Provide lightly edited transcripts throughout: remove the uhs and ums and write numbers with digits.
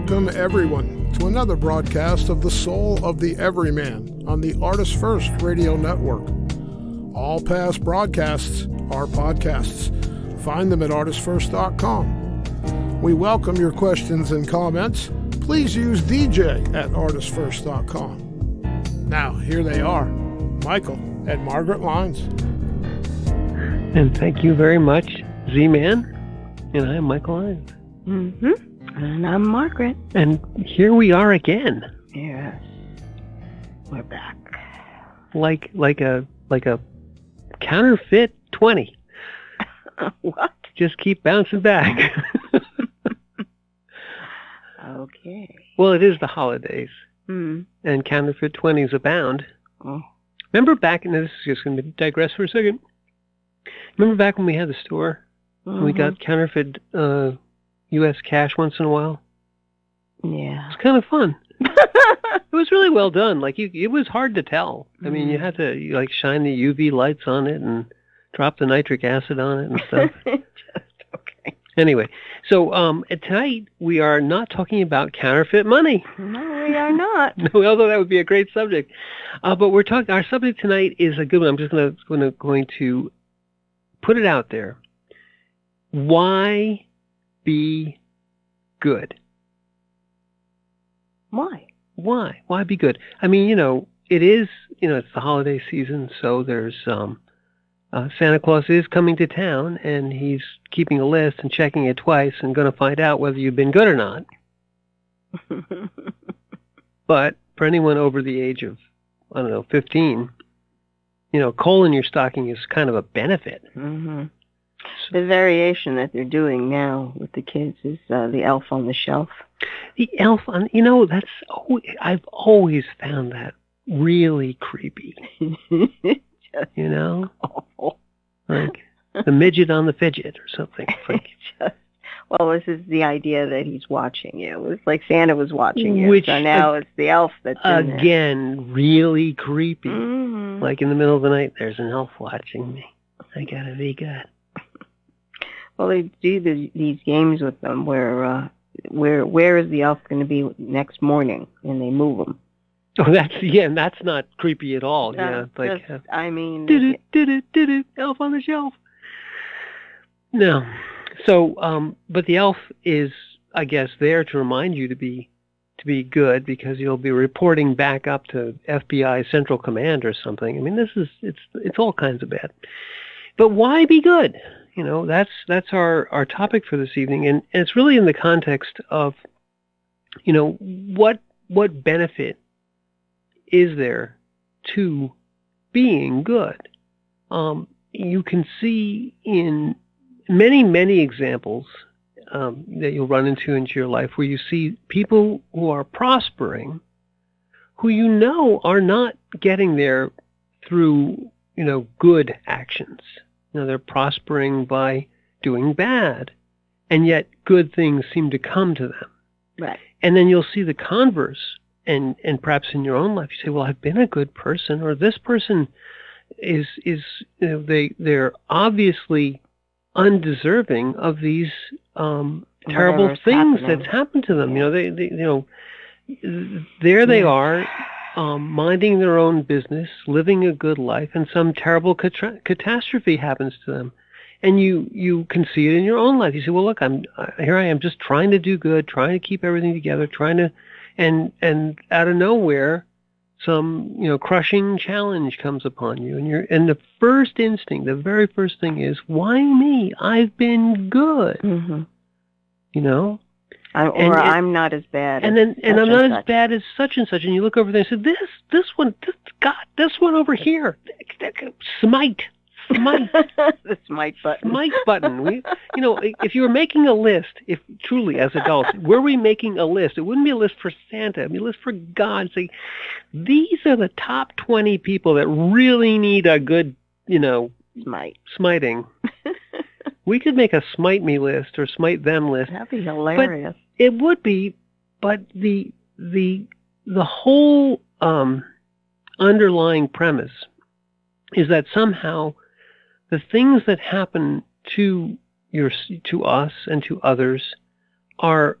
welcome everyone to another broadcast of The Soul of the Everyman on the ArtistFirst radio network. All past broadcasts are podcasts. Find them at ArtistFirst.com. We welcome your questions and comments. Please use DJ at ArtistFirst.com. Now, here they are, Michael and Margaret Lyons. And thank you very much, Z-Man. And I'm Michael Lyons. And I'm Margaret. And here we are again. Yes. We're back. Like a counterfeit 20. What? Just keep bouncing back. Okay. Well, it is the holidays. Mm. And counterfeit 20s abound. Oh. Remember back, and this is just going to digress for a second. Remember back when we had the store? Mm-hmm. We got counterfeit U.S. cash once in a while? Yeah. It's kind of fun. It was really well done. It was hard to tell. I mean, you had to shine the UV lights on it and drop the nitric acid on it and stuff. Okay. Anyway, so tonight we are not talking about counterfeit money. No, we are not. No, although that would be a great subject. But we're talking. Our subject tonight is a good one. I'm just going to put it out there. Why be good? Why? Why be good? I mean, it is, it's the holiday season, so there's Santa Claus is coming to town, and he's keeping a list and checking it twice and going to find out whether you've been good or not. But for anyone over the age of, 15, coal in your stocking is kind of a benefit. Mm-hmm. The variation that they're doing now with the kids is the elf on the shelf. The elf on, I've always found that really creepy. Awful. Like the midget on the fidget or something. Well, this is the idea that he's watching you. It's like Santa was watching you. So now it's the elf that's in there. Again, really creepy. Mm-hmm. Like in the middle of the night, there's an elf watching me. I gotta be good. Well, they do these games with them where is the elf going to be next morning, and they move them. Oh, that's not creepy at all. Elf on the shelf. No. So, but the elf is, I guess, there to remind you to be good, because you'll be reporting back up to FBI Central Command or something. I mean, it's all kinds of bad. But why be good? That's our topic for this evening, and it's really in the context of, what benefit is there to being good? You can see in many, many examples that you'll run into your life where you see people who are prospering, who are not getting there through, good actions. They're prospering by doing bad, and yet good things seem to come to them. Right. And then you'll see the converse, and perhaps in your own life, you say, well, I've been a good person, or this person is they're obviously undeserving of these terrible things that's happened to them. Yeah. They are. Minding their own business, living a good life, and some terrible catastrophe happens to them. And you can see it in your own life. You say, well, look, here I am just trying to do good, trying to keep everything together, and out of nowhere, some, crushing challenge comes upon you. And the first instinct, the very first thing is, why me? I've been good. Mm-hmm. I'm not as bad. And I'm not as bad as such and such. And you look over there and say, this one over here, smite. The smite button. Smite button. If you were making a list, if truly as adults, were we making a list? It wouldn't be a list for Santa. It'd be a list for God. Say, these are the top 20 people that really need a good, smiting. We could make a smite me list or smite them list. That'd be hilarious. But it would be, but the whole underlying premise is that somehow the things that happen to us and to others are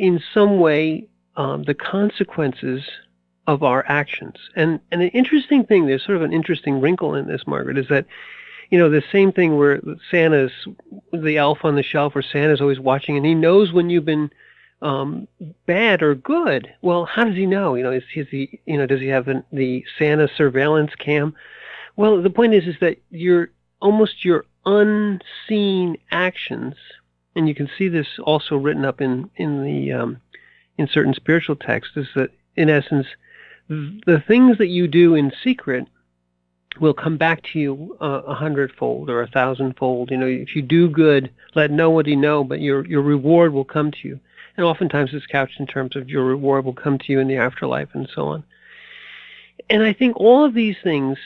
in some way the consequences of our actions. And an interesting thing, there's sort of an interesting wrinkle in this, Margaret, is that, the same thing where Santa's the elf on the shelf, or Santa's always watching, and he knows when you've been bad or good. Well, how does he know? Is he, does he have the Santa surveillance cam? Well, the point is that your unseen actions, and you can see this also written up in certain spiritual texts, is that in essence, the things that you do in secret will come back to you 100-fold or 1,000-fold. If you do good, let nobody know, but your reward will come to you. And oftentimes it's couched in terms of your reward will come to you in the afterlife and so on. And I think all of these things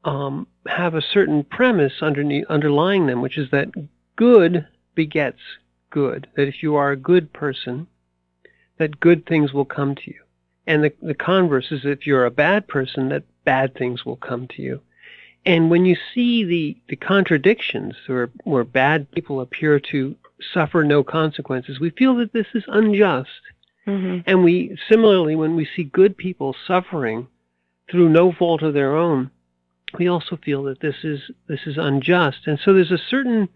have a certain premise underlying them, which is that good begets good. That if you are a good person, that good things will come to you. And the converse is if you're a bad person, that bad things will come to you. And when you see the contradictions where bad people appear to suffer no consequences, we feel that this is unjust. Mm-hmm. And we similarly, when we see good people suffering through no fault of their own, we also feel that this is unjust. And so there's a certain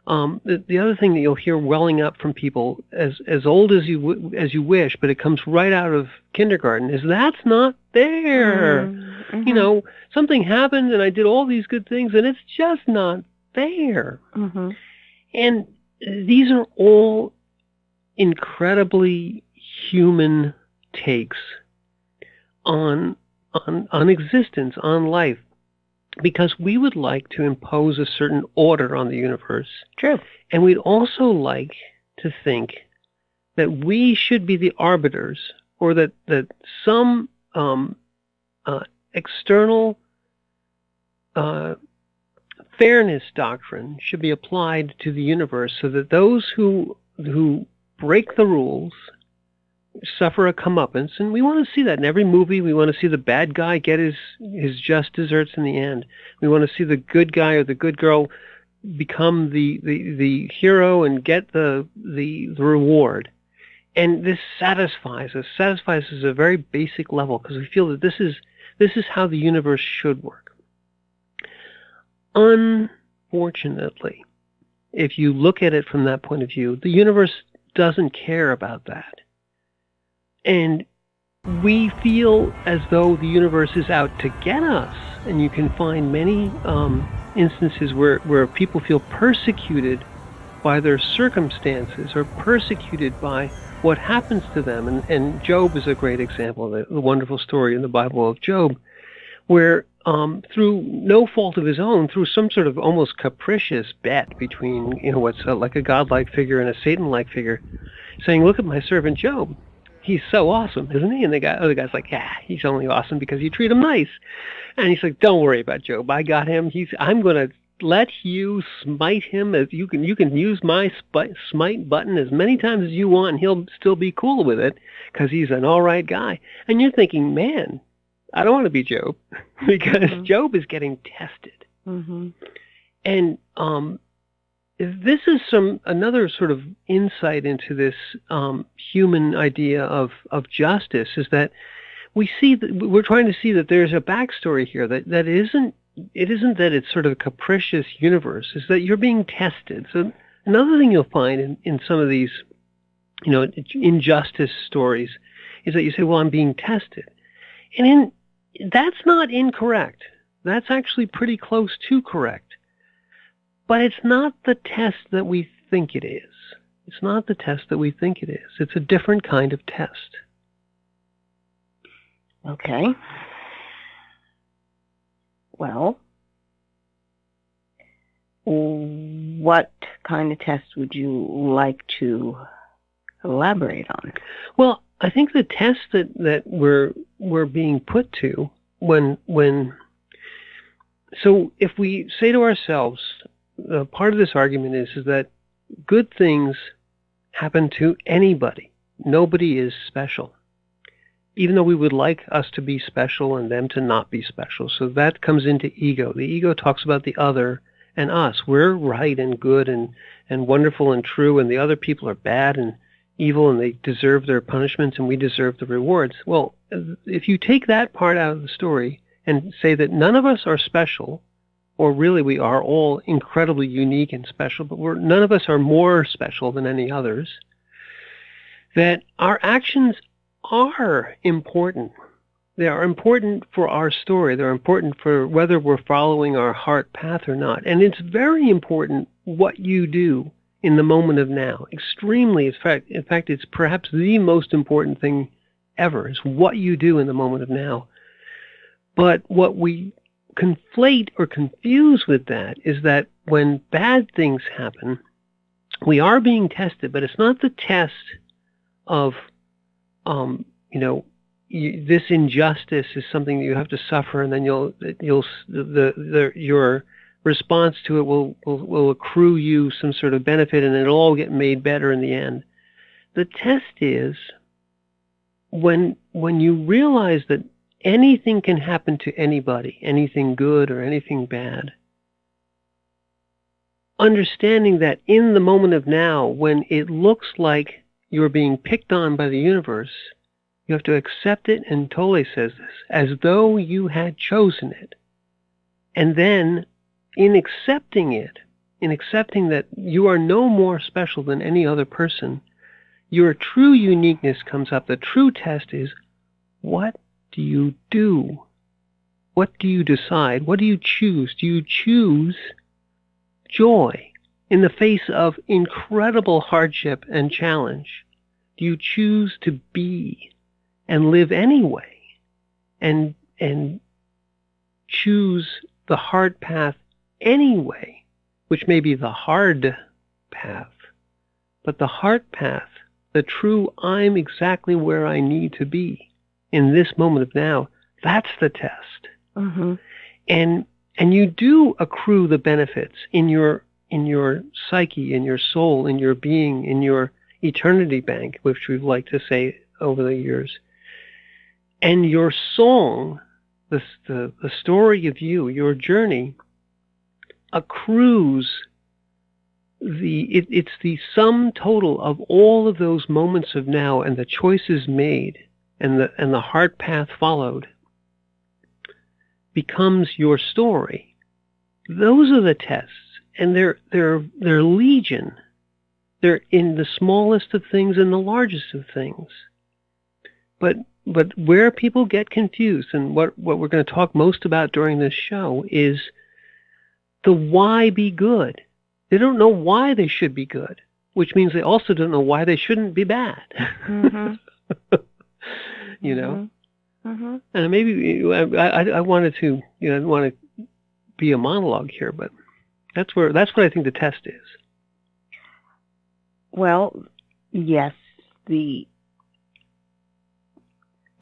the other thing that you'll hear welling up from people as old as you wish, but it comes right out of kindergarten, is that's not there. Mm-hmm. Something happened and I did all these good things and it's just not there. Mm-hmm. And these are all incredibly human takes on existence, on life. Because we would like to impose a certain order on the universe. True. And we'd also like to think that we should be the arbiters, or that some external fairness doctrine should be applied to the universe, so that those who break the rules suffer a comeuppance. And we want to see that in every movie. We want to see the bad guy get his just desserts in the end. We want to see the good guy or the good girl become the hero and get the reward. And this satisfies us at a very basic level, because we feel that this is how the universe should work. Unfortunately, if you look at it from that point of view, the universe doesn't care about that. And we feel as though the universe is out to get us. And you can find many instances where people feel persecuted by their circumstances, or persecuted by what happens to them. And Job is a great example, the wonderful story in the Bible of Job, where through no fault of his own, through some sort of almost capricious bet between what's like a godlike figure and a Satan-like figure, saying, "Look at my servant Job. He's so awesome, isn't he?" And the other guy's like, "Yeah, he's only awesome because you treat him nice." And he's like, "Don't worry about Job. I got him. I'm going to let you smite him as you can use my smite button as many times as you want, and he'll still be cool with it because he's an all right guy." And you're thinking, man, I don't want to be Job, because Job is getting tested. Mm-hmm. And this is another sort of insight into this human idea of justice, is that we're trying to see that there's a backstory here, that isn't that it's sort of a capricious universe, is that you're being tested. So another thing you'll find in some of these injustice stories is that you say, well, I'm being tested. And that's not incorrect. That's actually pretty close to correct. But it's not the test that we think it is. It's not the test that we think it is. It's a different kind of test. Okay. Well, what kind of test would you like to elaborate on? Well, I think the test that we're being put to so if we say to ourselves, part of this argument is that good things happen to anybody. Nobody is special, even though we would like us to be special and them to not be special. So that comes into ego. The ego talks about the other and us. We're right and good and wonderful and true, and the other people are bad and evil and they deserve their punishments and we deserve the rewards. Well, if you take that part out of the story and say that none of us are special, or really we are all incredibly unique and special, but none of us are more special than any others, that our actions are important. They are important for our story. They're important for whether we're following our heart path or not. And it's very important what you do in the moment of now. Extremely, in fact, it's perhaps the most important thing ever, is what you do in the moment of now. But what we conflate or confuse with that is that when bad things happen, we are being tested, but it's not the test of, this injustice is something that you have to suffer, and then your response to it will accrue you some sort of benefit, and it'll all get made better in the end. The test is when you realize that anything can happen to anybody, anything good or anything bad, understanding that in the moment of now, when it looks like you're being picked on by the universe, you have to accept it, and Tolle says this, as though you had chosen it. And then, in accepting it, in accepting that you are no more special than any other person, your true uniqueness comes up. The true test is, what do you do? What do you decide? What do you choose? Do you choose joy in the face of incredible hardship and challenge? Do you choose to be and live anyway, and choose the hard path anyway, which may be the hard path, but the heart path, the true I'm exactly where I need to be in this moment of now, that's the test. Mm-hmm. And you do accrue the benefits in your psyche, in your soul, in your being, in your eternity bank, which we've liked to say over the years. And your song, the story of you, your journey, accrues it's the sum total of all of those moments of now and the choices made and the heart path followed becomes your story. Those are the tests, and they're legion. They're in the smallest of things and the largest of things. But where people get confused, and what we're going to talk most about during this show, is the why be good. They don't know why they should be good, which means they also don't know why they shouldn't be bad. Mm-hmm. You know? Mm-hmm. And maybe I wanted to, I didn't want to be a monologue here, but that's what I think the test is. Well, yes,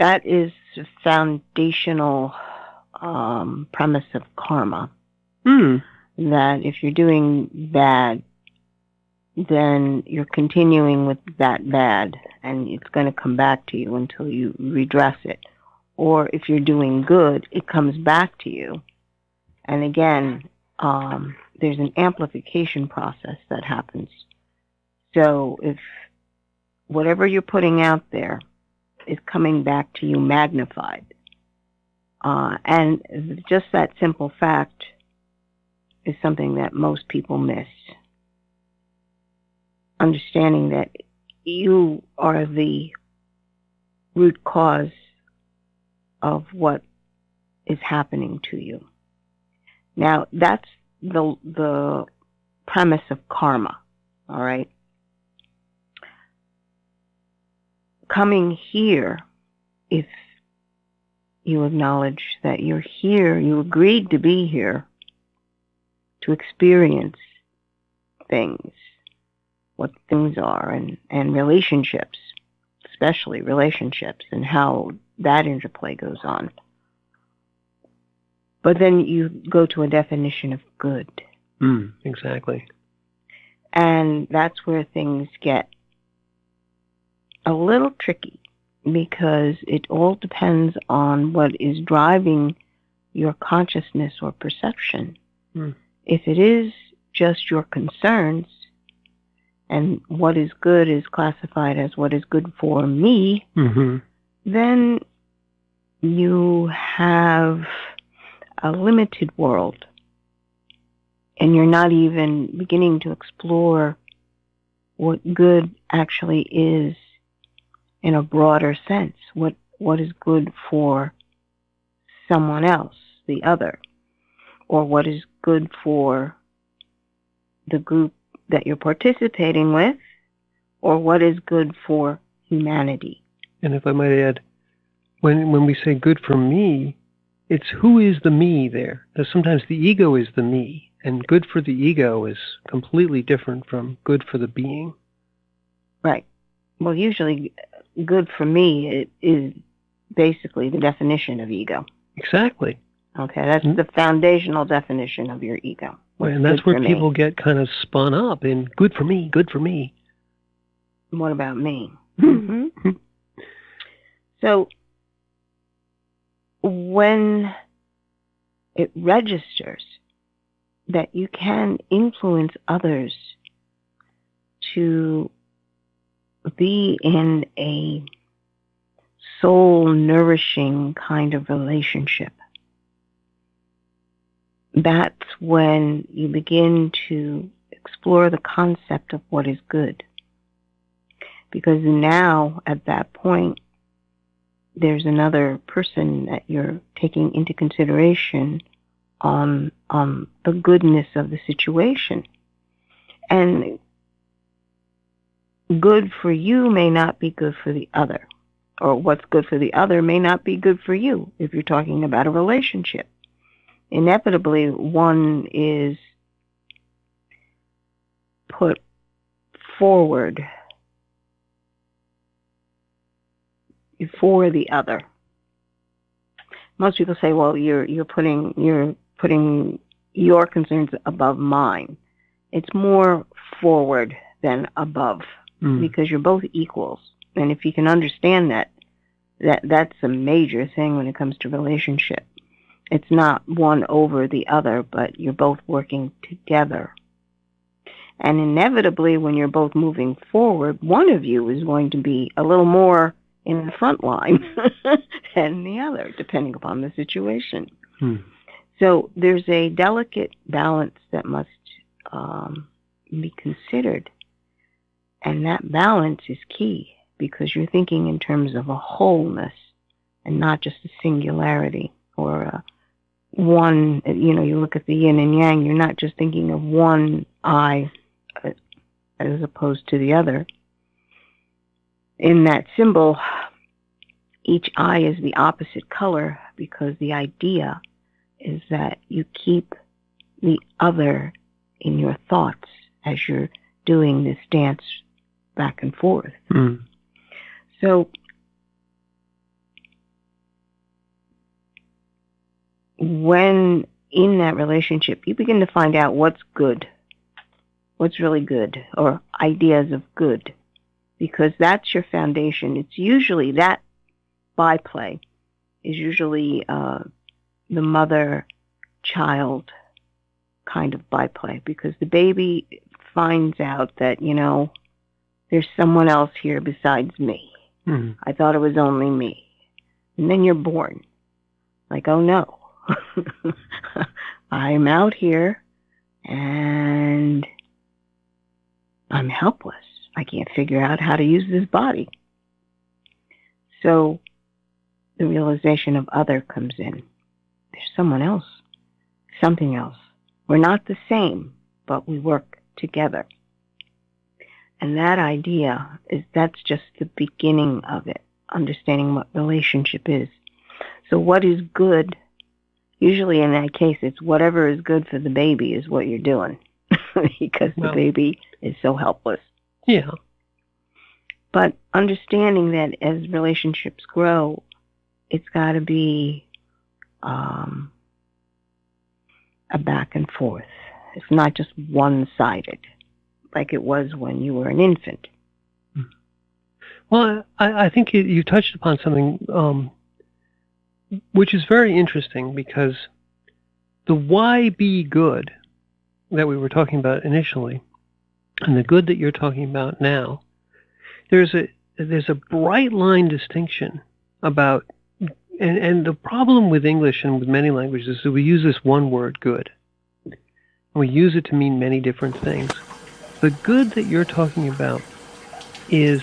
that is the foundational premise of karma. That if you're doing bad, then you're continuing with that bad, and it's going to come back to you until you redress it. Or if you're doing good, it comes back to you. And again, there's an amplification process that happens. So if whatever you're putting out there is coming back to you magnified, and just that simple fact is something that most people miss. Understanding that you are the root cause of what is happening to you. Now, that's the premise of karma, all right? Coming here, if you acknowledge that you're here, you agreed to be here, to experience things, what things are, and relationships, especially relationships, and how that interplay goes on. But then you go to a definition of good. Exactly. And that's where things get a little tricky, because it all depends on what is driving your consciousness or perception. If it is just your concerns, and what is good is classified as what is good for me, then you have a limited world, and you're not even beginning to explore what good actually is in a broader sense. What is good for someone else, the other, or what is good for the group that you're participating with, or what is good for humanity. And if I might add, when we say good for me, it's who is the me there. Because sometimes the ego is the me, and good for the ego is completely different from good for the being. Right. Well, usually good for me it is basically the definition of ego. Exactly. Okay, that's the foundational definition of your ego. Right, and that's where people get kind of spun up in good for me, good for me. What about me? So when it registers that you can influence others to be in a soul-nourishing kind of relationship, that's when you begin to explore the concept of what is good. Because now, at that point, there's another person that you're taking into consideration on the goodness of the situation. And good for you may not be good for the other. Or what's good for the other may not be good for you if you're talking about a relationship. Inevitably, one is put forward for the other. Most people say, "Well, you're putting your concerns above mine." It's more forward than above because you're both equals, and if you can understand that's a major thing when it comes to relationship. It's not one over the other, but you're both working together. And inevitably, when you're both moving forward, one of you is going to be a little more in the front line than the other, depending upon the situation. So there's a delicate balance that must be considered. And that balance is key because you're thinking in terms of a wholeness and not just a singularity or one, you look at the yin and yang, you're not just thinking of one eye as opposed to the other. In that symbol, each eye is the opposite color because the idea is that you keep the other in your thoughts as you're doing this dance back and forth. So when in that relationship, you begin to find out what's good, what's really good, or ideas of good, because that's your foundation. It's usually that byplay is usually the mother-child kind of byplay, because the baby finds out that, there's someone else here besides me. I thought it was only me. And then you're born. Like, oh no. I'm out here and I'm helpless. I can't figure out how to use this body. So the realization of other comes in. There's someone else, something else. We're not the same, but we work together. And that idea that's just the beginning of it, understanding what relationship is. So what is good? Usually in that case, it's whatever is good for the baby is what you're doing because the baby is so helpless. Yeah. But understanding that as relationships grow, it's got to be a back and forth. It's not just one-sided like it was when you were an infant. Well, I think you touched upon something which is very interesting, because the why be good that we were talking about initially and the good that you're talking about now, there's a bright line distinction about, and the problem with English and with many languages is that we use this one word, good. And we use it to mean many different things. The good that you're talking about is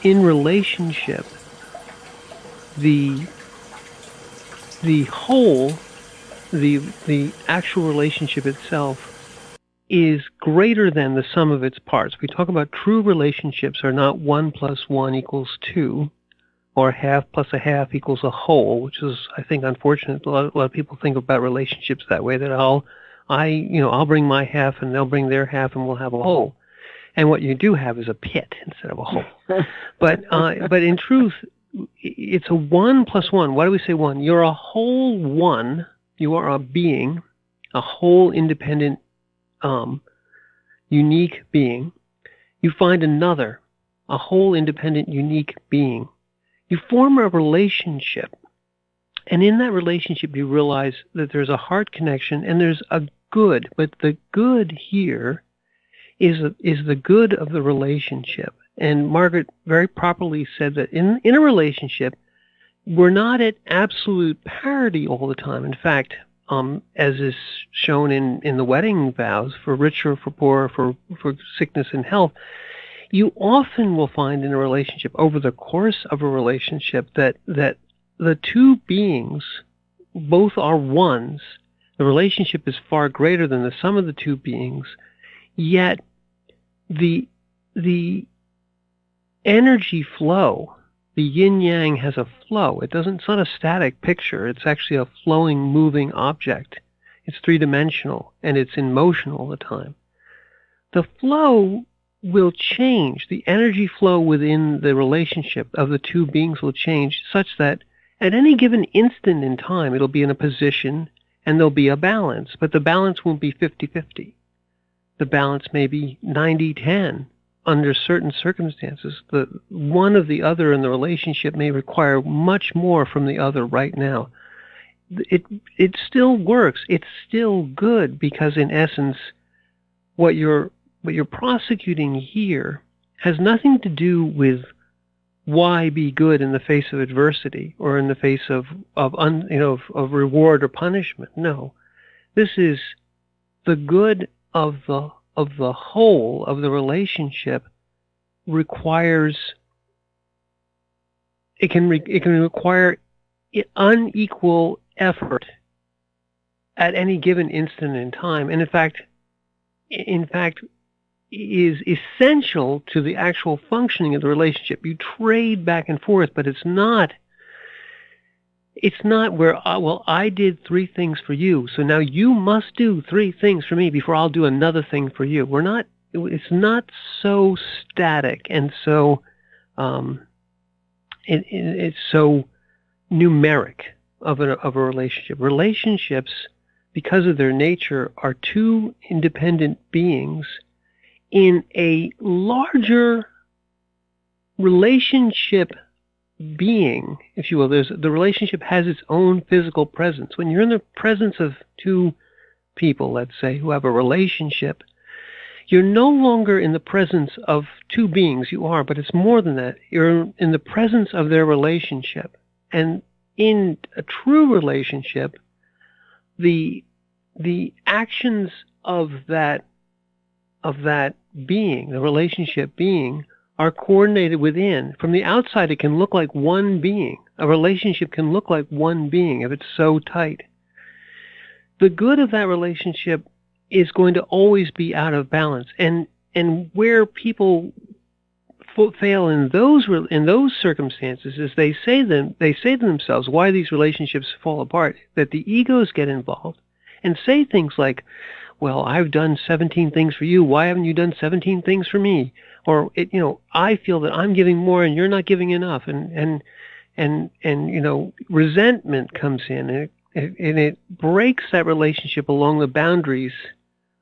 in relationship. The whole, the actual relationship itself is greater than the sum of its parts. We talk about true relationships are not 1 + 1 = 2, or half plus a half equals a whole, which is, I think, unfortunate. A lot of people think about relationships that way, that I'll bring my half and they'll bring their half and we'll have a whole. And what you do have is a pit instead of a hole. But in truth, it's a 1 + 1. Why do we say 1? You're a whole one. You are a being, a whole independent, unique being. You find another, a whole independent, unique being. You form a relationship. And in that relationship, you realize that there's a heart connection and there's a good. But the good here is the good of the relationship. And Margaret very properly said that in a relationship, we're not at absolute parity all the time. In fact, as is shown in the wedding vows, for richer, for poorer, for sickness and health, you often will find in a relationship, over the course of a relationship, that the two beings both are ones. The relationship is far greater than the sum of the two beings, yet the energy flow, the yin-yang has a flow. It's not a static picture. It's actually a flowing, moving object. It's three-dimensional, and it's in motion all the time. The flow will change. The energy flow within the relationship of the two beings will change such that at any given instant in time, it'll be in a position and there'll be a balance, but the balance won't be 50-50. The balance may be 90-10 under certain circumstances. The one of the other in the relationship may require much more from the other right now. It still works. It's still good, because in essence, what you're prosecuting here has nothing to do with why be good in the face of adversity or in the face of reward or punishment. No, this is the good of the whole of the relationship. Requires, it can require unequal effort at any given instant in time, and in fact is essential to the actual functioning of the relationship. You trade back and forth, but it's not where, I did 3 things for you, so now you must do 3 things for me before I'll do another thing for you. It's not so static and so it's so numeric of a relationship. Relationships, because of their nature, are two independent beings in a larger relationship being, if you will. The relationship has its own physical presence. When you're in the presence of two people, let's say, who have a relationship, you're no longer in the presence of two beings. You are, but it's more than that. You're in the presence of their relationship. And in a true relationship, the actions of that being, the relationship being, are coordinated within. From the outside, it can look like one being. A relationship can look like one being if it's so tight. The good of that relationship is going to always be out of balance. And where people fail in those circumstances is they say to themselves why these relationships fall apart, that the egos get involved and say things like, well, I've done 17 things for you. Why haven't you done 17 things for me? Or I feel that I'm giving more and you're not giving enough. And resentment comes in and it breaks that relationship along the boundaries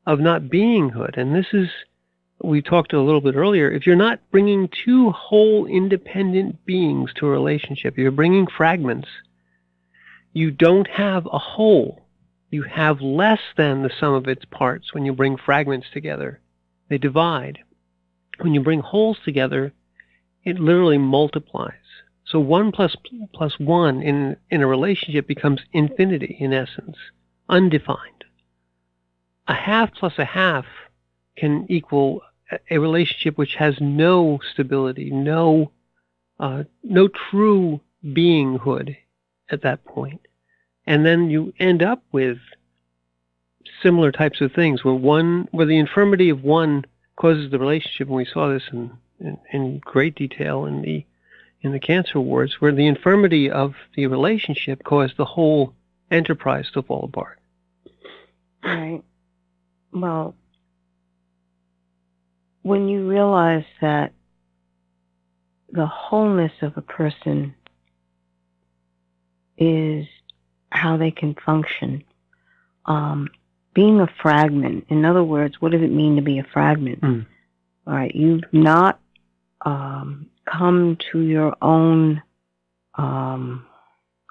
of not beinghood. And this is, we talked a little bit earlier, if you're not bringing two whole independent beings to a relationship, you're bringing fragments. You don't have a whole. You have less than the sum of its parts when you bring fragments together. they divide. When you bring wholes together, it literally multiplies. So 1 plus 1 in a relationship becomes infinity in essence, undefined. A half plus a half can equal a relationship which has no stability, no true beinghood at that point. And then you end up with similar types of things where the infirmity of one causes the relationship, and we saw this in great detail in the cancer wards, where the infirmity of the relationship caused the whole enterprise to fall apart. Right. Well, when you realize that the wholeness of a person is how they can function, being a fragment, in other words, what does it mean to be a fragment? All right, you've not come to your own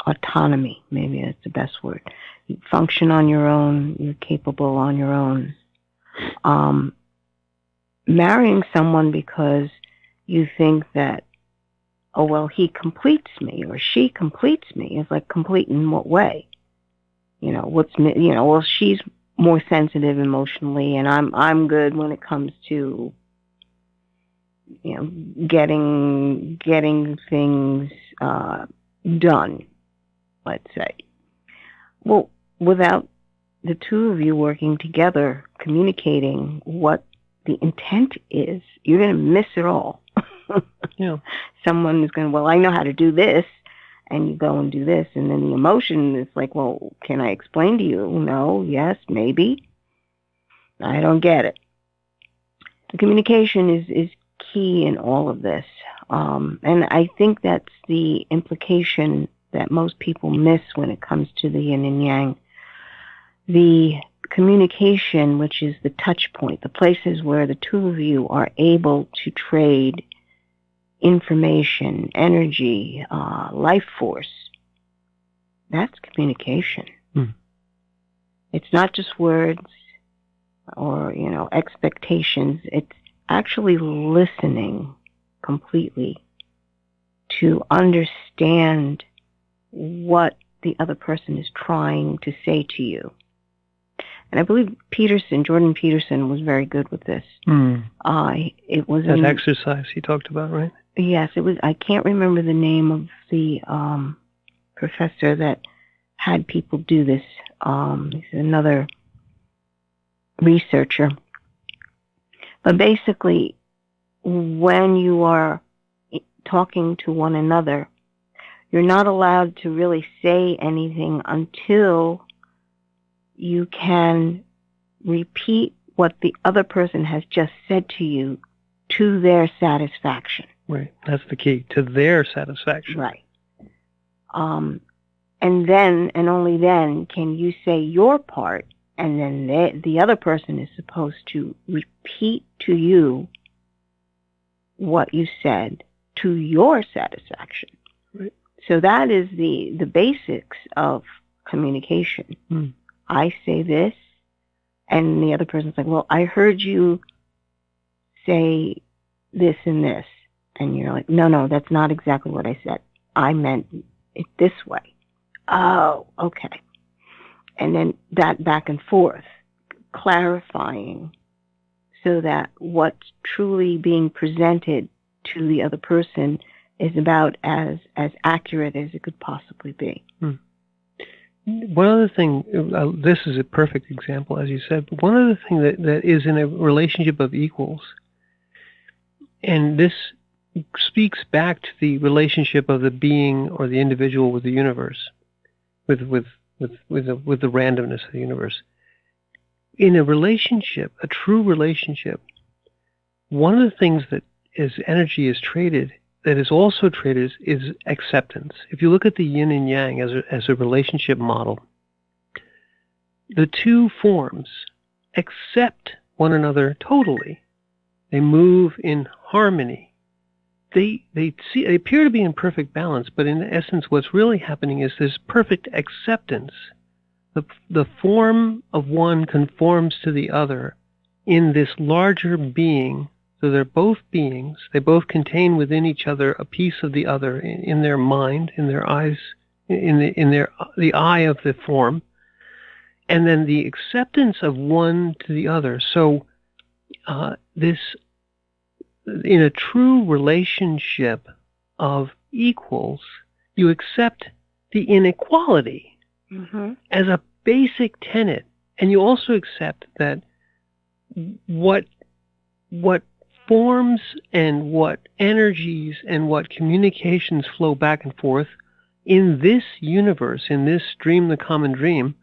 autonomy, maybe that's the best word. You function on your own, you're capable on your own. Marrying someone because you think that, oh, well, he completes me or she completes me, is like, complete in what way? Well, she's more sensitive emotionally, and I'm good when it comes to, getting things done, let's say. Well, without the two of you working together, communicating what the intent is, you're going to miss it all. Yeah. Someone is going, well, I know how to do this, and you go and do this, and then the emotion is like, well, can I explain to you? No, yes, maybe. I don't get it. The communication is key in all of this. And I think that's the implication that most people miss when it comes to the yin and yang. The communication, which is the touch point, the places where the two of you are able to trade information, energy, life force, that's communication. It's not just words or, expectations. It's actually listening completely to understand what the other person is trying to say to you. And I believe Jordan Peterson was very good with this. It was that exercise he talked about, right? Yes, it was. I can't remember the name of the professor that had people do this. He's another researcher. But basically, when you are talking to one another, you're not allowed to really say anything until you can repeat what the other person has just said to you to their satisfaction. Right. That's the key. To their satisfaction. Right. And then, and only then, can you say your part, and then the other person is supposed to repeat to you what you said to your satisfaction. Right. So that is the basics of communication. I say this, and the other person's like, well, I heard you say this and this. And you're like, no, that's not exactly what I said. I meant it this way. Oh, okay. And then that back and forth, clarifying so that what's truly being presented to the other person is about as accurate as it could possibly be. One other thing, this is a perfect example, as you said, but one other thing that is in a relationship of equals, and this speaks back to the relationship of the being or the individual with the universe, with the randomness of the universe. In a relationship, a true relationship, one of the things that as energy is traded, that is also traded, is acceptance. If you look at the yin and yang as a relationship model, the two forms accept one another totally. They move in harmony. They appear to be in perfect balance, but in essence what's really happening is this perfect acceptance. The form of one conforms to the other in this larger being. So they're both beings. They both contain within each other a piece of the other in their mind, in their eyes, the eye of the form, and then the acceptance of one to the other. So this, in a true relationship of equals, you accept the inequality as a basic tenet, and you also accept that what forms and what energies and what communications flow back and forth in this universe, in this dream, the common dream,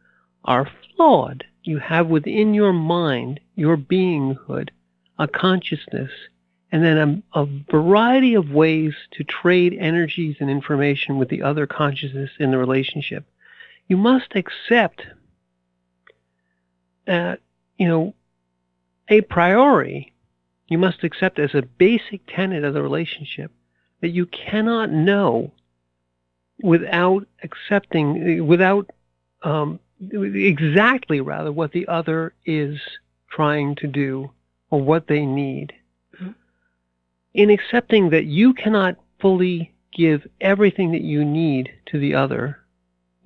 are flawed. You have within your mind, your beinghood, a consciousness, and then a variety of ways to trade energies and information with the other consciousness in the relationship. You must accept, a priori, you must accept as a basic tenet of the relationship that you cannot know without accepting, exactly what the other is trying to do or what they need. In accepting that you cannot fully give everything that you need to the other,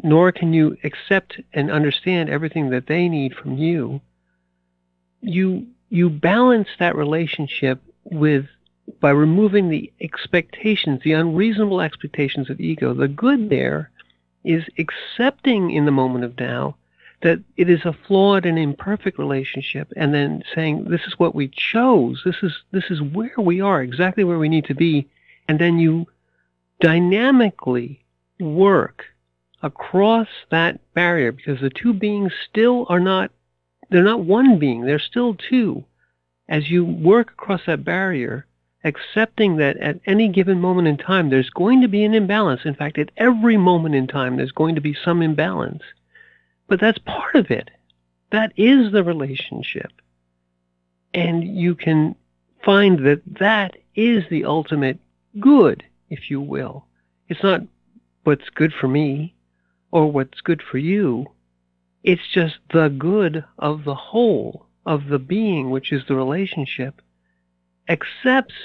nor can you accept and understand everything that they need from you, you balance that relationship by removing the expectations, the unreasonable expectations of ego. The good there is accepting in the moment of now that it is a flawed and imperfect relationship, and then saying, this is what we chose, this is where we are, exactly where we need to be, and then you dynamically work across that barrier, because the two beings still they're not one being, they're still two. As you work across that barrier, accepting that at any given moment in time, there's going to be an imbalance. In fact, at every moment in time, there's going to be some imbalance. But that's part of it. That is the relationship. And you can find that that is the ultimate good, if you will. It's not what's good for me or what's good for you. It's just the good of the whole, of the being, which is the relationship, accepts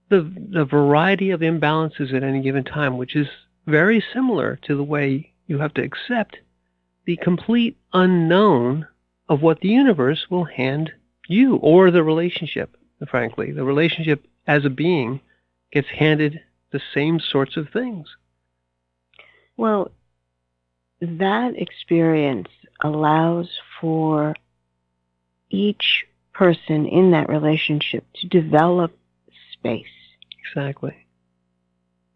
the variety of imbalances at any given time, which is very similar to the way you have to accept the complete unknown of what the universe will hand you, or the relationship, frankly. The relationship as a being gets handed the same sorts of things. Well, that experience allows for each person in that relationship to develop space. Exactly.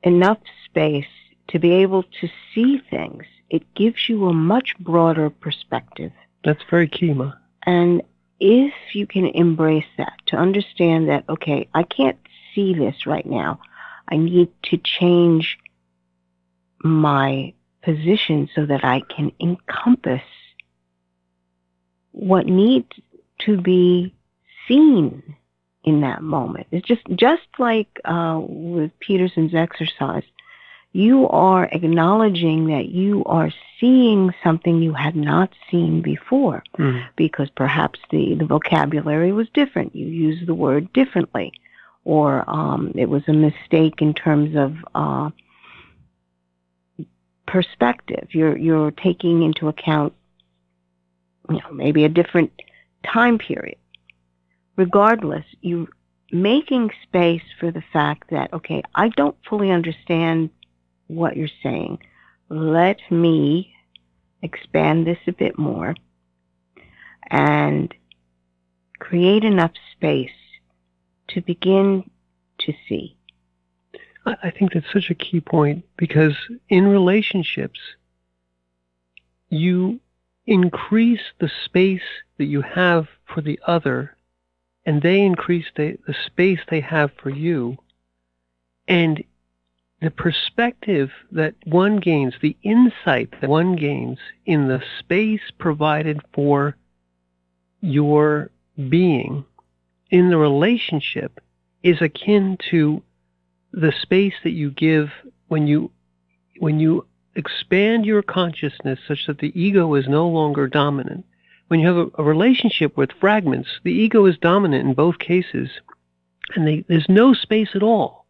Enough space to be able to see things. It gives you a much broader perspective. That's very key, Ma. And if you can embrace that, to understand that, okay, I can't see this right now. I need to change my position so that I can encompass what needs to be seen in that moment. It's just like with Peterson's exercise. You are acknowledging that you are seeing something you had not seen before, because perhaps the vocabulary was different. You used the word differently, or it was a mistake in terms of perspective. You're taking into account, maybe a different time period. Regardless, you're making space for the fact that, okay, I don't fully understand what you're saying. Let me expand this a bit more and create enough space to begin to see. I think that's such a key point, because in relationships, you increase the space that you have for the other, and they increase the space they have for you. And the perspective that one gains, the insight that one gains in the space provided for your being in the relationship is akin to the space that you give when you expand your consciousness such that the ego is no longer dominant. when you have a relationship with fragments, the ego is dominant in both cases, and there's no space at all.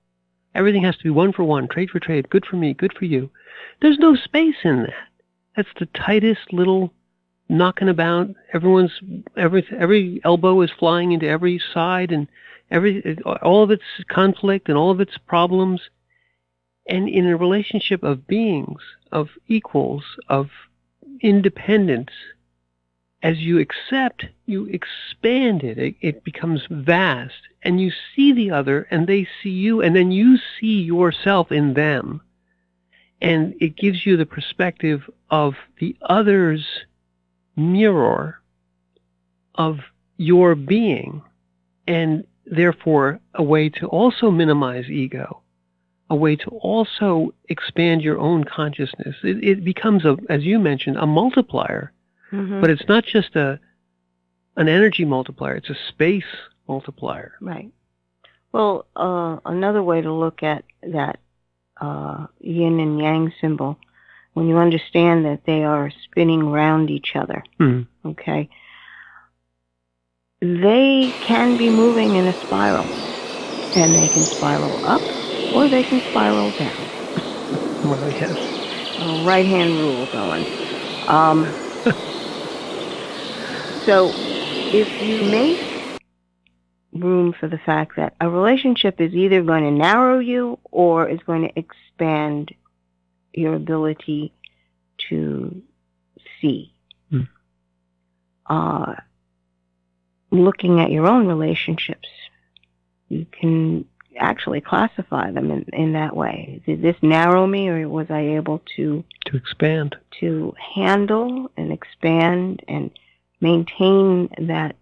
Everything has to be one for one, trade for trade, good for me, good for you. There's no space in that. That's the tightest little knocking about. Every elbow is flying into every side, and all of its conflict and all of its problems. And in a relationship of beings, of equals, of independence, as you accept, you expand it. It becomes vast, and you see the other, and they see you, and then you see yourself in them. And it gives you the perspective of the other's mirror of your being, and therefore a way to also minimize ego, a way to also expand your own consciousness. It becomes, as you mentioned, a multiplier. Mm-hmm. But it's not just an energy multiplier, it's a space multiplier. Right. Well, another way to look at that yin and yang symbol, when you understand that they are spinning around each other, okay, they can be moving in a spiral, and they can spiral up or they can spiral down. Well, yes. A right-hand rule going. So if you make room for the fact that a relationship is either going to narrow you or is going to expand your ability to see, looking at your own relationships, you can actually classify them in that way. Did this narrow me, or was I able to expand, to handle and expand and maintain that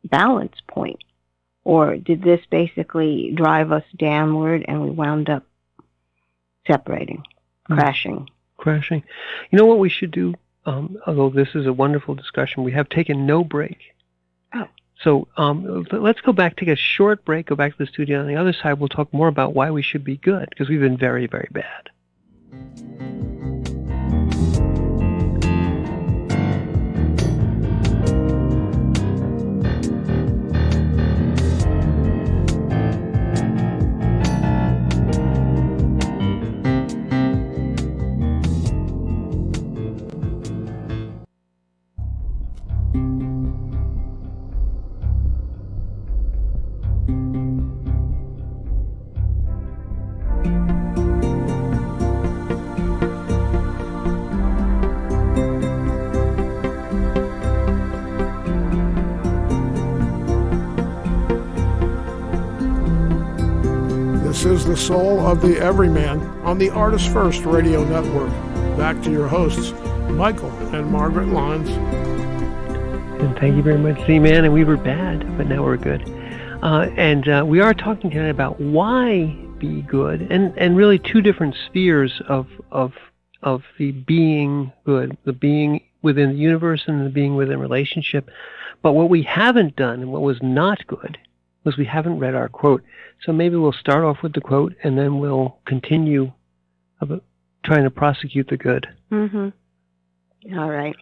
balance point? Or did this basically drive us downward and we wound up separating, crashing? Crashing. You know what we should do? Although this is a wonderful discussion, we have taken no break. Oh. So let's go back, take a short break, go back to the studio. On the other side, we'll talk more about why we should be good, because we've been very, very bad. This is The Soul of the Everyman on the ArtistFirst radio network. Back to your hosts, Michael and Margaret Lyons. And thank you very much, Z-Man. And we were bad, but now we're good. And we are talking tonight about why be good, and really two different spheres of the being good, the being within the universe and the being within relationship. But what we haven't done, and what was not good, was we haven't read our quote. So maybe we'll start off with the quote, and then we'll continue trying to prosecute the good. Mm-hmm. All right.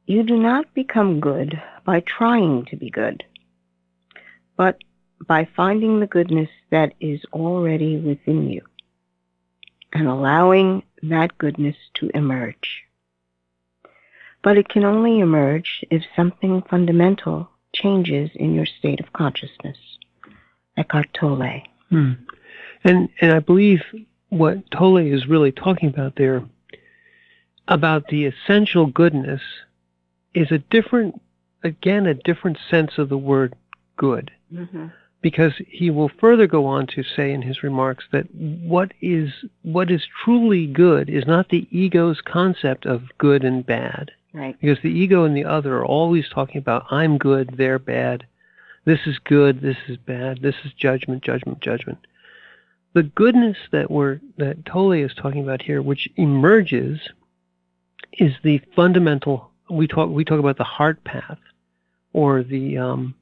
You do not become good by trying to be good, but by finding the goodness that is already within you and allowing that goodness to emerge. But it can only emerge if something fundamental changes in your state of consciousness. Eckhart Tolle. And I believe what Tolle is really talking about there, about the essential goodness, is a different sense of the word good. Mm-hmm. Because he will further go on to say in his remarks that what is truly good is not the ego's concept of good and bad. Right. Because the ego and the other are always talking about, I'm good, they're bad. This is good, this is bad. This is judgment, judgment, judgment. The goodness that Tolle is talking about here, which emerges, is the fundamental. We talk about the heart path, or the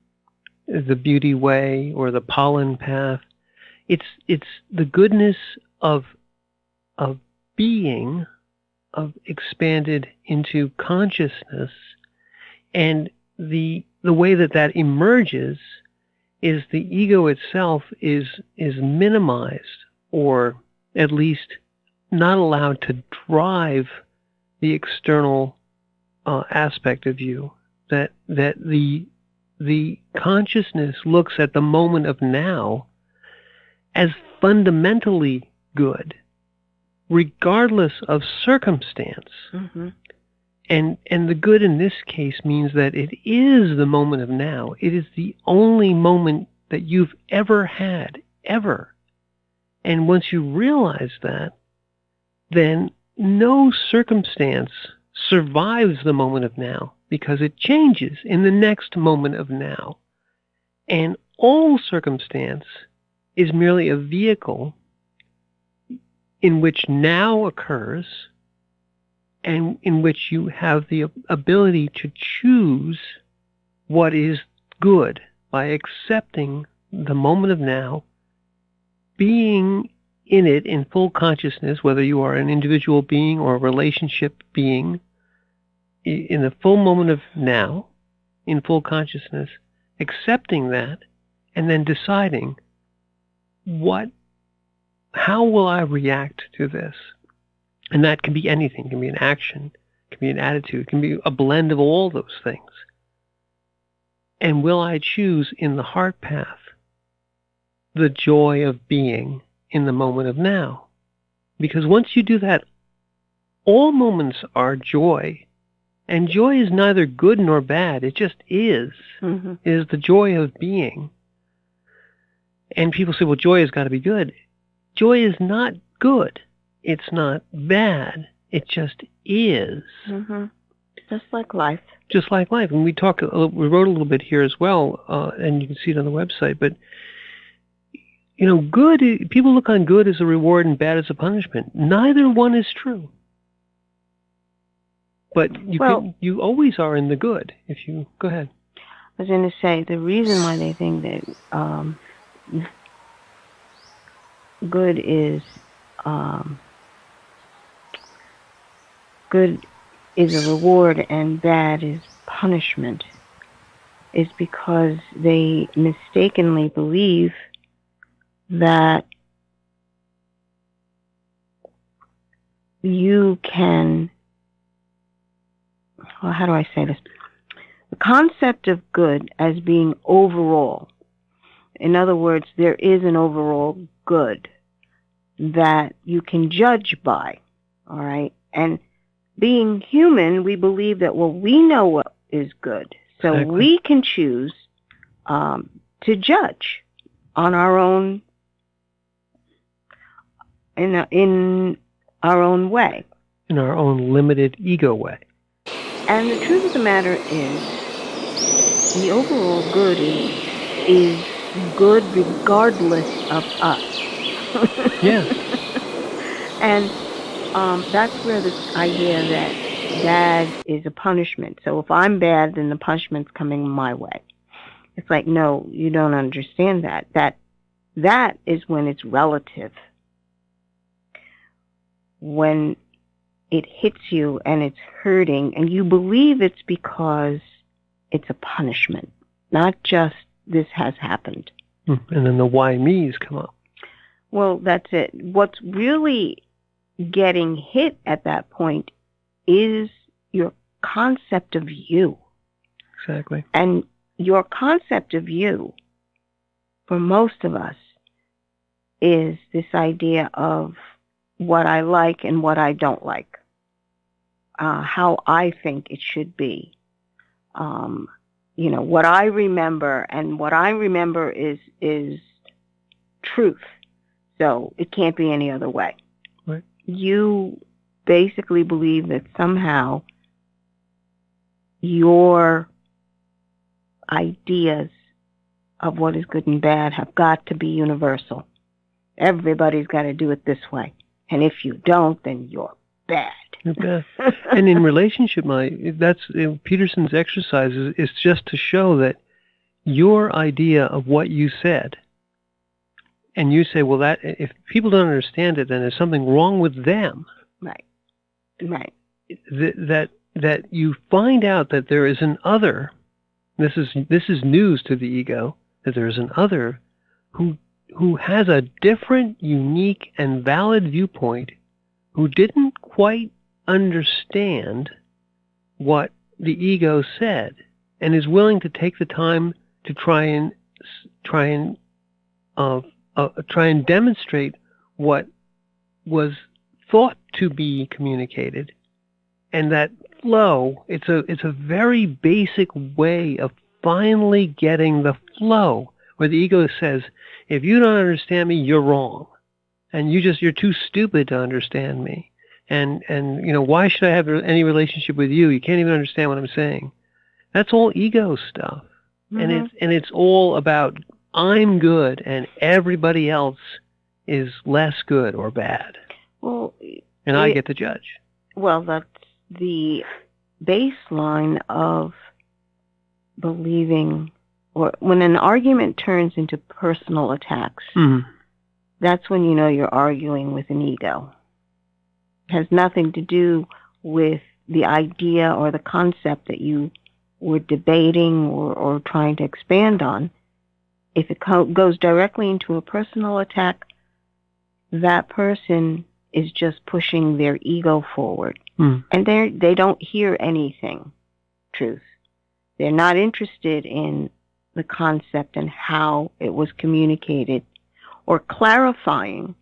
beauty way, or the pollen path. It's the goodness of being expanded into consciousness, and the way that emerges is the ego itself is minimized, or at least not allowed to drive the external aspect of you. That the consciousness looks at the moment of now as fundamentally good, regardless of circumstance. Mm-hmm. And the good in this case means that it is the moment of now. It is the only moment that you've ever had, ever. And once you realize that, then no circumstance survives the moment of now, because it changes in the next moment of now. And all circumstance is merely a vehicle in which now occurs, and in which you have the ability to choose what is good by accepting the moment of now, being in it in full consciousness, whether you are an individual being or a relationship being, in the full moment of now, in full consciousness, accepting that, and then deciding how will I react to this? And that can be anything. It can be an action, it can be an attitude, it can be a blend of all those things. And will I choose in the heart path the joy of being in the moment of now? Because once you do that, all moments are joy. And joy is neither good nor bad. It just is. Mm-hmm. It is the joy of being. And people say, well, joy has got to be good. Joy is not good. It's not bad. It just is. Mm-hmm. Just like life. Just like life. And we wrote a little bit here as well, and you can see it on the website. But, good, people look on good as a reward and bad as a punishment. Neither one is true. But you always are in the good. If you go ahead. I was going to say, the reason why they think that good is a reward and bad is punishment is because they mistakenly believe that you can, well, how do I say this? The concept of good as being overall. In other words, there is an overall good that you can judge by, all right? And being human, we believe that, well, we know what is good, so exactly. We can choose to judge on our own, in our own way. In our own limited ego way. And the truth of the matter is, the overall good is good regardless of us. Yeah. And that's where this idea that bad is a punishment. So if I'm bad, then the punishment's coming my way. It's like, no, you don't understand that. That is when it's relative. When it hits you and it's hurting, and you believe it's because it's a punishment, not just this has happened. And then the why me's come up. Well, that's it. What's really getting hit at that point is your concept of you. Exactly. And your concept of you, for most of us, is this idea of what I like and what I don't like, how I think it should be, what I remember, and what I remember is truth. So it can't be any other way. Right. You basically believe that somehow your ideas of what is good and bad have got to be universal. Everybody's got to do it this way. And if you don't, then you're bad. You're bad. And in relationship, that's Peterson's exercise is just to show that your idea of what you said, and you say, well, that if people don't understand it, then there's something wrong with them. Right. Right. That you find out that there is an other. This is news to the ego, that there is an other who has a different, unique, and valid viewpoint, who didn't quite understand what the ego said, and is willing to take the time to try and demonstrate what was thought to be communicated. And that flow, it's a very basic way of finally getting the flow, where the ego says, if you don't understand me, you're wrong. And you're too stupid to understand me. And why should I have any relationship with you? You can't even understand what I'm saying. That's all ego stuff. Mm-hmm. And it's all about I'm good and everybody else is less good or bad. Well, and I get to judge. Well, that's the baseline of believing, or when an argument turns into personal attacks, mm-hmm. that's when you know you're arguing with an ego. It has nothing to do with the idea or the concept that you were debating or trying to expand on. If it goes directly into a personal attack, that person is just pushing their ego forward. Mm. And they don't hear anything, truth. They're not interested in the concept and how it was communicated or clarifying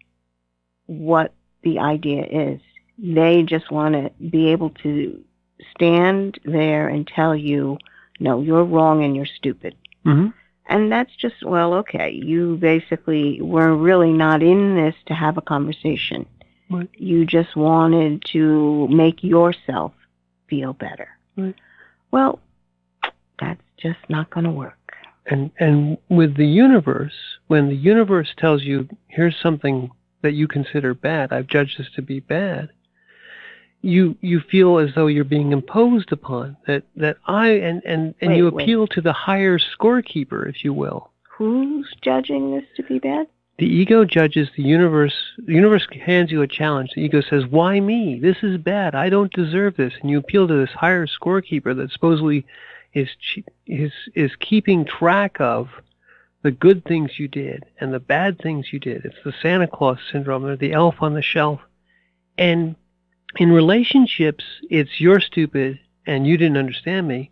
what the idea is. They just want to be able to stand there and tell you, no, you're wrong and you're stupid. Mm-hmm. And that's just, well, okay, you basically were really not in this to have a conversation. Right. You just wanted to make yourself feel better. Right. Well, that's just not going to work. And with the universe, when the universe tells you, here's something that you consider bad, I've judged this to be bad, you feel as though you're being imposed upon, and you appeal to the higher scorekeeper, if you will. Who's judging this to be bad? The ego judges the universe. The universe hands you a challenge. The ego says, why me? This is bad. I don't deserve this. And you appeal to this higher scorekeeper that supposedly is keeping track of the good things you did and the bad things you did. It's the Santa Claus syndrome, or the elf on the shelf. And in relationships, it's you're stupid and you didn't understand me.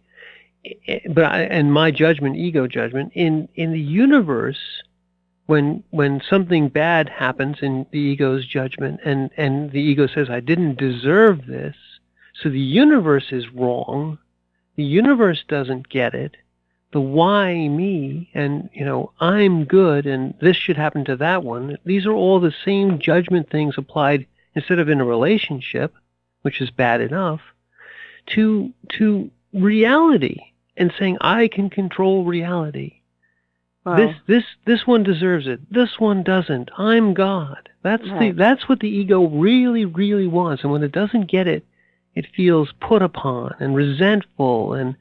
And my judgment, ego judgment. In the universe, when something bad happens in the ego's judgment, and the ego says, I didn't deserve this, so the universe is wrong, the universe doesn't get it, the why me, and, I'm good, and this should happen to that one, these are all the same judgment things applied, instead of in a relationship, which is bad enough, to reality, and saying, I can control reality. Wow. This one deserves it. This one doesn't. I'm God. That's what the ego really, really wants. And when it doesn't get it, it feels put upon and resentful and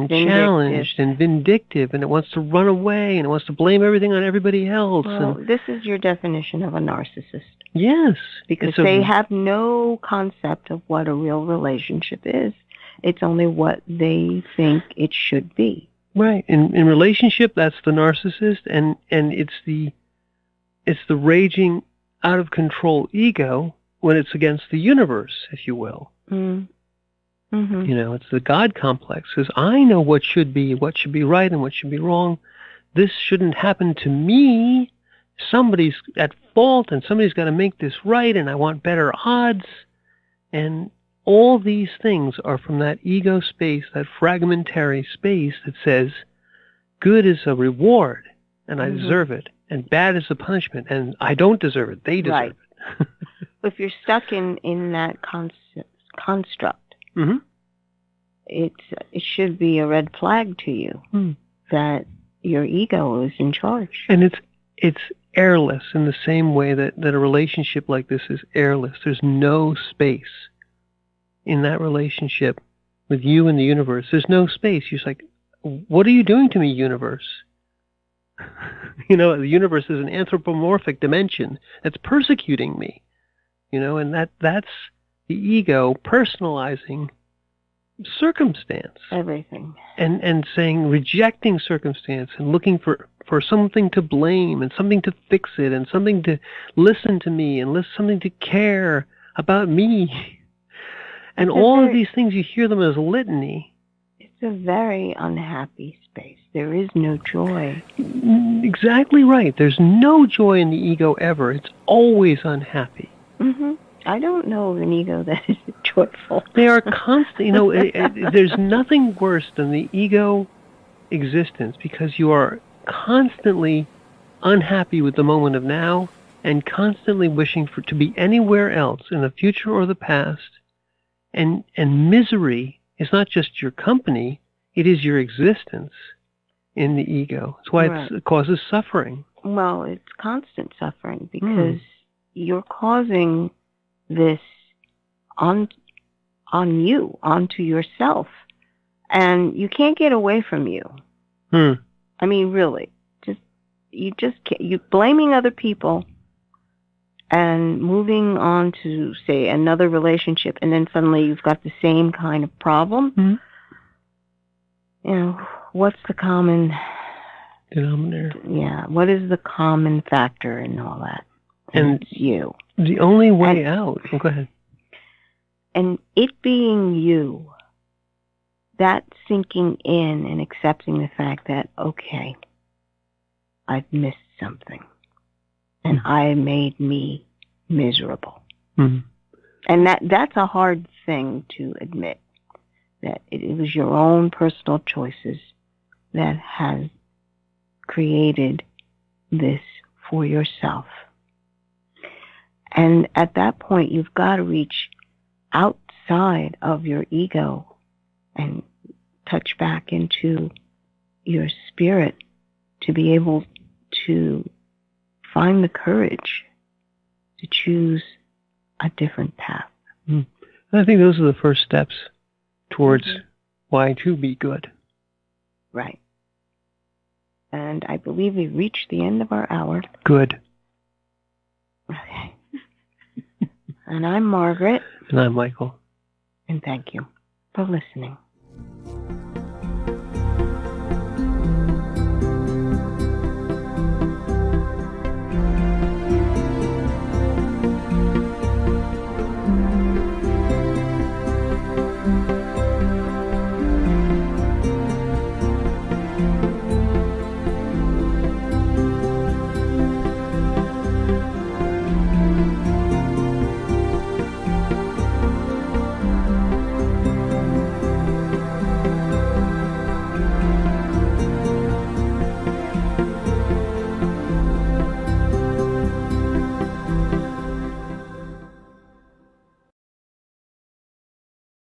challenged and vindictive, and it wants to run away and it wants to blame everything on everybody else. Well, this is your definition of a narcissist. Yes. Because they have no concept of what a real relationship is. It's only what they think it should be. Right. In relationship, that's the narcissist, and it's the raging out of control ego when it's against the universe, if you will. Mm. Mm-hmm. It's the God complex, because I know what should be right and what should be wrong. This shouldn't happen to me. Somebody's at fault, and somebody's got to make this right, and I want better odds. And all these things are from that ego space, that fragmentary space that says, good is a reward, and I deserve it, and bad is a punishment, and I don't deserve it, they deserve it. If you're stuck in that construct, mm-hmm. it should be a red flag to you that your ego is in charge. And it's airless in the same way that a relationship like this is airless. There's no space in that relationship with you and the universe. There's no space. You're just like, what are you doing to me, universe? The universe is an anthropomorphic dimension that's persecuting me. And that's the ego personalizing circumstance. Everything. And saying, rejecting circumstance and looking for something to blame and something to fix it and something to listen to me and something to care about me. And all of these things, you hear them as litany. It's a very unhappy space. There is no joy. Exactly right. There's no joy in the ego ever. It's always unhappy. Mm-hmm. I don't know of an ego that is joyful. They are constant. There's nothing worse than the ego existence, because you are constantly unhappy with the moment of now and constantly wishing to be anywhere else in the future or the past. And misery is not just your company, it is your existence in the ego. That's why it causes suffering. Well, it's constant suffering because you're causing this onto yourself, and you can't get away from you. I mean, really, you just can't. You're blaming other people and moving on to, say, another relationship, and then suddenly you've got the same kind of problem. What's the common denominator? Yeah, what is the common factor in all that? And it's you. The only way out. Go ahead. And it being you, that sinking in and accepting the fact that, okay, I've missed something. And I made me miserable. And that's a hard thing to admit, that it was your own personal choices that has created this for yourself. And at that point, you've got to reach outside of your ego and touch back into your spirit to be able to find the courage to choose a different path. I think those are the first steps towards why to be good. Right. And I believe we've reached the end of our hour. Good. Okay. And I'm Margaret. And I'm Michael. And thank you for listening.